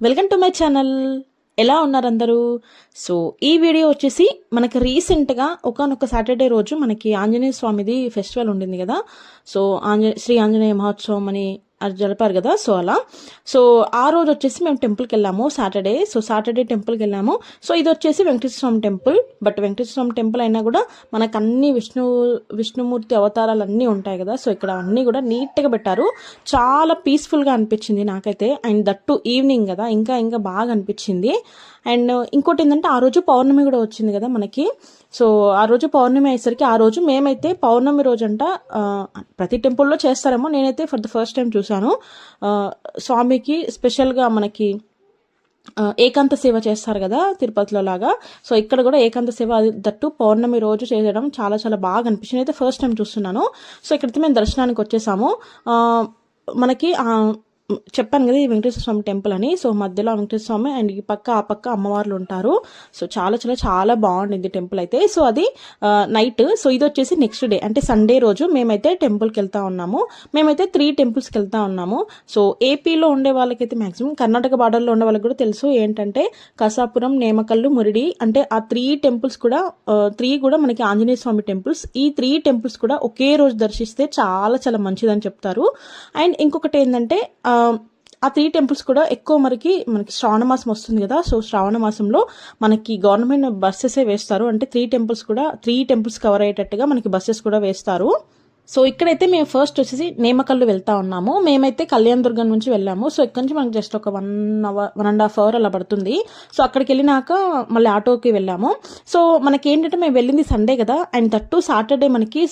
Welcome to my channel. ఎలా ఉన్నారు అందరూ? సో ఈ వీడియో వచ్చేసి మనకి రీసెంట్గా ఒకనొక సాటర్డే రోజు మనకి ఆంజనేయ స్వామిది ఫెస్టివల్ ఉండింది కదా. సో శ్రీ ఆంజనేయ మహోత్సవం అని అది జరిపారు కదా. సో అలా ఆ రోజు వచ్చేసి మేము టెంపుల్కి వెళ్ళాము సాటర్డే టెంపుల్కి వెళ్ళాము. సో ఇది వచ్చేసి Venkateswara Swamy temple. But Venkateswara Swamy temple అయినా కూడా మనకు అన్ని విష్ణుమూర్తి అవతారాలు అన్నీ ఉంటాయి కదా. సో ఇక్కడ అన్నీ కూడా నీట్గా పెట్టారు. చాలా పీస్ఫుల్గా అనిపించింది నాకైతే. అండ్ దట్టు ఈవినింగ్ కదా, ఇంకా ఇంకా బాగా అనిపించింది. అండ్ ఇంకోటి ఏంటంటే ఆ రోజు పౌర్ణమి కూడా వచ్చింది కదా మనకి. సో ఆ రోజు పౌర్ణమి అయ్యేసరికి ఆ రోజు మేమైతే పౌర్ణమి రోజు ప్రతి టెంపుల్లో చేస్తారేమో, నేనైతే ఫర్ ద ఫస్ట్ టైం చూసాను. స్వామికి స్పెషల్గా మనకి ఏకాంత సేవ చేస్తారు కదా తిరుపతిలో లాగా. సో ఇక్కడ కూడా ఏకాంత సేవ, అది దట్టు పౌర్ణమి రోజు చేయడం చాలా చాలా బాగా అనిపించింది. అయితే ఫస్ట్ టైం చూస్తున్నాను. సో ఇక్కడైతే మేము దర్శనానికి వచ్చేసాము. మనకి చెప్పాను కదా ఈ వెంకటేశ్వర స్వామి టెంపుల్ అని. సో మధ్యలో వెంకటేశ్వర స్వామి అండ్ ఈ పక్క ఆ పక్క అమ్మవార్లు ఉంటారు. సో చాలా చాలా చాలా బాగుండింది టెంపుల్ అయితే. సో అది నైట్. సో ఇది వచ్చేసి నెక్స్ట్ డే అంటే సండే రోజు మేమైతే టెంపుల్కి వెళ్తా ఉన్నాము. మేమైతే 3 టెంపుల్స్కి వెళ్తా ఉన్నాము. సో ఏపీలో ఉండే వాళ్ళకైతే మ్యాక్సిమం కర్ణాటక బార్డర్లో ఉండే వాళ్ళకి కూడా తెలుసు ఏంటంటే కసాపురం, నేమకల్లు, మురిడి అంటే ఆ 3 టెంపుల్స్ కూడా 3 కూడా మనకి ఆంజనేయ స్వామి టెంపుల్స్. ఈ 3 టెంపుల్స్ కూడా ఒకే రోజు దర్శిస్తే చాలా చాలా మంచిదని చెప్తారు. అండ్ ఇంకొకటి ఏంటంటే ఆ 3 టెంపుల్స్ కూడా ఎక్కువ మనకి శ్రావణ మాసం వస్తుంది కదా. సో శ్రావణ మాసంలో మనకి గవర్నమెంట్ బస్సెసే వేస్తారు. అంటే 3 టెంపుల్స్ కవర్ అయ్యేటట్టుగా మనకి బస్సెస్ కూడా వేస్తారు. సో ఇక్కడైతే మేము ఫస్ట్ వచ్చేసి నేమకల్లు వెళ్తా ఉన్నాము. మేమైతే కళ్యాణ దుర్గం నుంచి వెళ్ళాము. సో ఇక్కడ నుంచి మనకి జస్ట్ ఒక 1.5 అవర్ అలా పడుతుంది. సో అక్కడికి వెళ్ళినాక మళ్ళీ ఆటోకి వెళ్ళాము. సో మనకి ఏంటంటే మేము వెళ్ళింది సండే కదా. అండ్ దట్టు సాటర్డే మనకి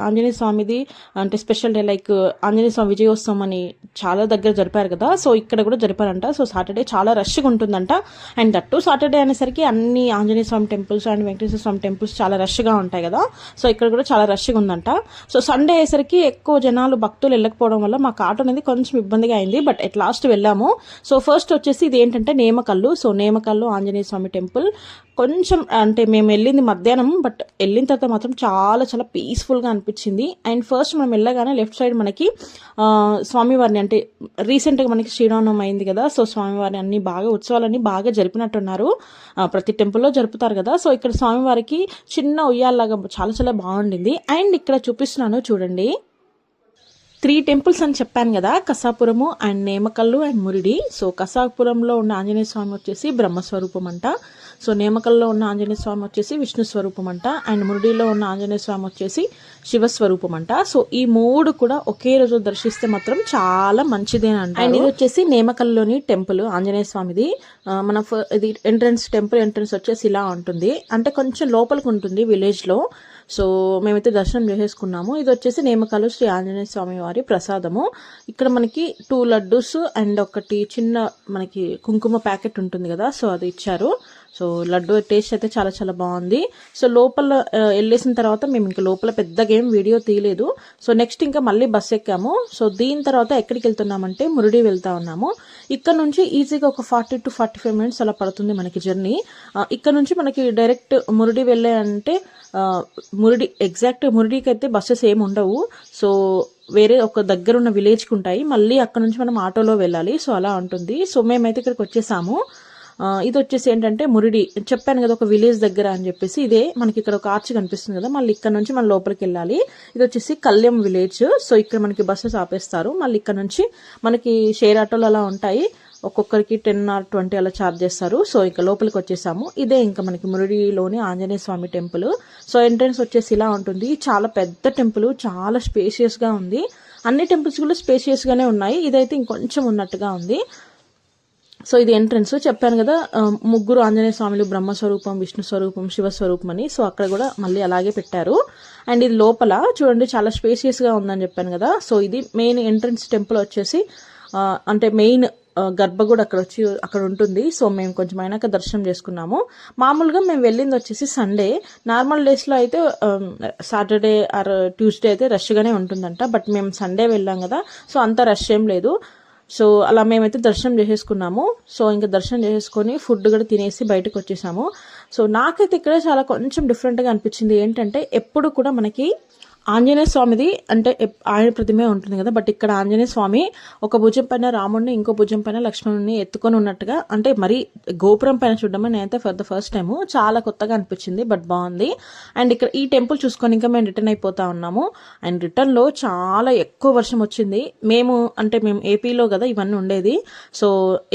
ఆంజనేయ స్వామిది అంటే స్పెషల్ డే, లైక్ ఆంజనేయ స్వామి విజయోత్సవం అని చాలా దగ్గర జరిపారు కదా. సో ఇక్కడ కూడా జరిపారంట. సో సాటర్డే చాలా రష్గా ఉంటుందంట. అండ్ దట్టు సాటర్డే అనేసరికి అన్ని Anjaneya Swamy temples and Venkateswara Swamy temples చాలా రష్గా ఉంటాయి కదా. సో ఇక్కడ కూడా చాలా రష్గా ఉందంట. సో సండే అయ్యేసరికి ఎక్కువ జనాలు భక్తులు వెళ్ళకపోవడం వల్ల మాకు ఆటో అనేది కొంచెం ఇబ్బందిగా అయింది. బట్ ఎట్ లాస్ట్ వెళ్ళాము. సో ఫస్ట్ వచ్చేసి ఇది ఏంటంటే నేమకల్లు. సో నేమకల్లు ఆంజనేయ స్వామి టెంపుల్ కొంచెం అంటే మేము వెళ్ళింది మధ్యాహ్నం, బట్ వెళ్ళిన తర్వాత మాత్రం చాలా చాలా పీస్ఫుల్గా అనిపించింది. అండ్ ఫస్ట్ మనం వెళ్ళగానే లెఫ్ట్ సైడ్ మనకి స్వామివారిని అంటే రీసెంట్గా మనకి శ్రీరామనవమి అయింది కదా. సో స్వామివారిని అన్ని బాగా ఉత్సవాలన్నీ బాగా జరిపినట్టున్నారు. ప్రతి టెంపుల్లో జరుపుతారు కదా. సో ఇక్కడ స్వామివారికి చిన్న ఉయ్యాలలాగా చాలా చాలా బాగుండింది. అండ్ ఇక్కడ చూపిస్తున్నాను చూడండి, 3 టెంపుల్స్ అని చెప్పాను కదా, Kasapuram and Nemakallu and Muridi. So కసాపురంలో ఉన్న ఆంజనేయ స్వామి వచ్చేసి బ్రహ్మస్వరూపం అంట. సో నేమకల్లో ఉన్న ఆంజనేయ స్వామి వచ్చేసి విష్ణు స్వరూపం అంట. అండ్ మురిడిలో ఉన్న ఆంజనేయ స్వామి వచ్చేసి శివస్వరూపం అంట. సో ఈ 3 కూడా ఒకే రోజు దర్శిస్తే మాత్రం చాలా మంచిదేనంట. అండ్ ఇది వచ్చేసి నేమకల్లోని టెంపుల్ ఆంజనేయ స్వామిది. మన ఇది టెంపుల్ ఎంట్రన్స్ వచ్చేసి ఇలా ఉంటుంది. అంటే కొంచెం లోపలికి ఉంటుంది విలేజ్ లో. సో మేమైతే దర్శనం చేసేసుకున్నాము. ఇది వచ్చేసి నేమకల్లు శ్రీ ఆంజనేయ స్వామి వారి ప్రసాదము. ఇక్కడ మనకి 2 లడ్డూస్ అండ్ ఒకటి చిన్న మనకి కుంకుమ ప్యాకెట్ ఉంటుంది కదా. సో అది ఇచ్చారు. సో లడ్డు టేస్ట్ అయితే చాలా చాలా బాగుంది. సో లోపల వెళ్ళేసిన తర్వాత మేము ఇంకా లోపల పెద్దగా ఏం వీడియో తీయలేదు. సో నెక్స్ట్ ఇంకా మళ్ళీ బస్ ఎక్కాము. సో దీని తర్వాత ఎక్కడికి వెళ్తున్నామంటే మురిడి వెళ్తా ఉన్నాము. ఇక్కడ నుంచి ఈజీగా ఒక 40 to 45 మినిట్స్ అలా పడుతుంది మనకి జర్నీ. ఇక్కడ నుంచి మనకి డైరెక్ట్ మురిడి వెళ్ళే అంటే మురిడికి అయితే బస్సెస్ ఏమి ఉండవు. సో వేరే ఒక దగ్గర ఉన్న విలేజ్కి ఉంటాయి. మళ్ళీ అక్కడ నుంచి మనం ఆటోలో వెళ్ళాలి. సో అలా ఉంటుంది. సో మేమైతే ఇక్కడికి వచ్చేసాము. ఇది వచ్చేసి ఏంటంటే మురిడి చెప్పాను కదా ఒక విలేజ్ దగ్గర అని చెప్పేసి. ఇదే మనకి ఇక్కడ ఒక ఆర్చ్ కనిపిస్తుంది కదా, మళ్ళీ ఇక్కడ నుంచి మనం లోపలికి వెళ్ళాలి. ఇది వచ్చేసి కళ్యాణ్ విలేజ్. సో ఇక్కడ మనకి బస్సెస్ ఆపేస్తారు. మళ్ళీ ఇక్కడ నుంచి మనకి షేర్ ఆటోలు అలా ఉంటాయి. ఒక్కొక్కరికి 10 or 20 అలా ఛార్జ్ చేస్తారు. సో ఇక లోపలికి వచ్చేసాము. ఇదే ఇంకా మనకి మురిడిలోని ఆంజనేయ స్వామి టెంపుల్. సో ఎంట్రన్స్ వచ్చేసి ఇలా ఉంటుంది. చాలా పెద్ద టెంపుల్, చాలా స్పేషియస్ గా ఉంది. అన్ని టెంపుల్స్ కూడా స్పేషియస్ గానే ఉన్నాయి. ఇదైతే ఇంకొంచెం ఉన్నట్టుగా ఉంది. సో ఇది ఎంట్రన్స్. చెప్పాను కదా 3 ఆంజనేయ స్వామిలు, బ్రహ్మస్వరూపం, విష్ణు స్వరూపం, శివస్వరూపం అని. సో అక్కడ కూడా మళ్ళీ అలాగే పెట్టారు. అండ్ ఇది లోపల చూడండి చాలా స్పేషియస్ గా ఉందని చెప్పాను కదా. సో ఇది మెయిన్ ఎంట్రన్స్ టెంపుల్ వచ్చేసి అంటే మెయిన్ గర్భగుడి అక్కడ ఉంటుంది. సో మేము కొంచెం అయినాక దర్శనం చేసుకున్నాము. మామూలుగా మేము వెళ్ళింది వచ్చేసి సండే. నార్మల్ డేస్లో అయితే సాటర్డే ఆర్ ట్యూస్డే అయితే రష్గానే ఉంటుందంట. బట్ మేము సండే వెళ్ళాం కదా. సో అంత రష్ ఏం లేదు. సో అలా మేమైతే దర్శనం చేసేసుకున్నాము. సో ఇంకా దర్శనం చేసేసుకొని ఫుడ్ కూడా తినేసి బయటకు వచ్చేసాము. సో నాకైతే ఇక్కడ చాలా కొంచెం డిఫరెంట్గా అనిపించింది ఏంటంటే ఎప్పుడు కూడా మనకి ఆంజనేయ స్వామిది అంటే ఆయన ప్రతిమే ఉంటుంది కదా, బట్ ఇక్కడ ఆంజనేయ స్వామి ఒక భుజం పైన రాముడిని, ఇంకో భుజం పైన లక్ష్మణుని ఎత్తుకొని ఉన్నట్టుగా, అంటే మరి గోపురం పైన చూడడం నేనైతే ఫర్ ద ఫస్ట్ టైం చాలా కొత్తగా అనిపించింది, బట్ బాగుంది. అండ్ ఇక్కడ ఈ టెంపుల్ చూసుకొని ఇంకా మేము రిటర్న్ అయిపోతా ఉన్నాము. అండ్ రిటర్న్లో చాలా ఎక్కువ వర్షం వచ్చింది. మేము ఏపీలో కదా ఇవన్నీ ఉండేది, సో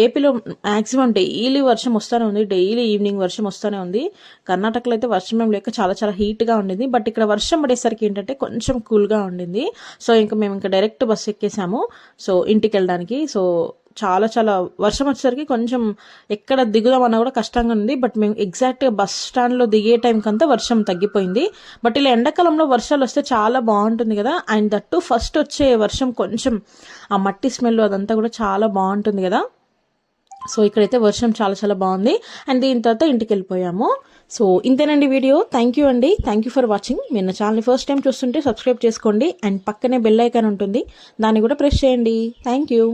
ఏపీలో మ్యాక్సిమం డైలీ వర్షం వస్తూనే ఉంది, డైలీ ఈవినింగ్ వర్షం వస్తూనే ఉంది. కర్ణాటకలో అయితే వర్షం ఏం లేక చాలా చాలా హీట్గా ఉండింది, బట్ ఇక్కడ వర్షం పడేసరికి ఏంటంటే కొంచెం కూల్గా ఉండింది. సో ఇంకా మేము ఇంకా డైరెక్ట్ బస్సు ఎక్కేసాము సో ఇంటికి వెళ్ళడానికి. సో చాలా చాలా వర్షం వచ్చేసరికి కొంచెం ఎక్కడ దిగుదామన్నా కూడా కష్టంగా ఉంది, బట్ మేము ఎగ్జాక్ట్గా బస్ స్టాండ్లో దిగే టైంకి అంతా వర్షం తగ్గిపోయింది. బట్ ఇలా ఎండాకాలంలో వర్షాలు వస్తే చాలా బాగుంటుంది కదా, అండ్ దట్టు ఫస్ట్ వచ్చే వర్షం కొంచెం ఆ మట్టి స్మెల్ అదంతా కూడా చాలా బాగుంటుంది కదా. సో ఇక్కడైతే వర్షం చాలా చాలా బాగుంది. అండ్ దీని తర్వాత ఇంటికి వెళ్ళిపోయాము. సో ఇంతేనండి వీడియో. థ్యాంక్ యూ అండి, థ్యాంక్ యూ ఫర్ వాచింగ్. మీరు నా ఛానల్ని ఫస్ట్ టైం చూస్తుంటే సబ్స్క్రైబ్ చేసుకోండి, అండ్ పక్కనే బెల్ ఐకాన్ ఉంటుంది, దాన్ని కూడా ప్రెస్ చేయండి. Thank you.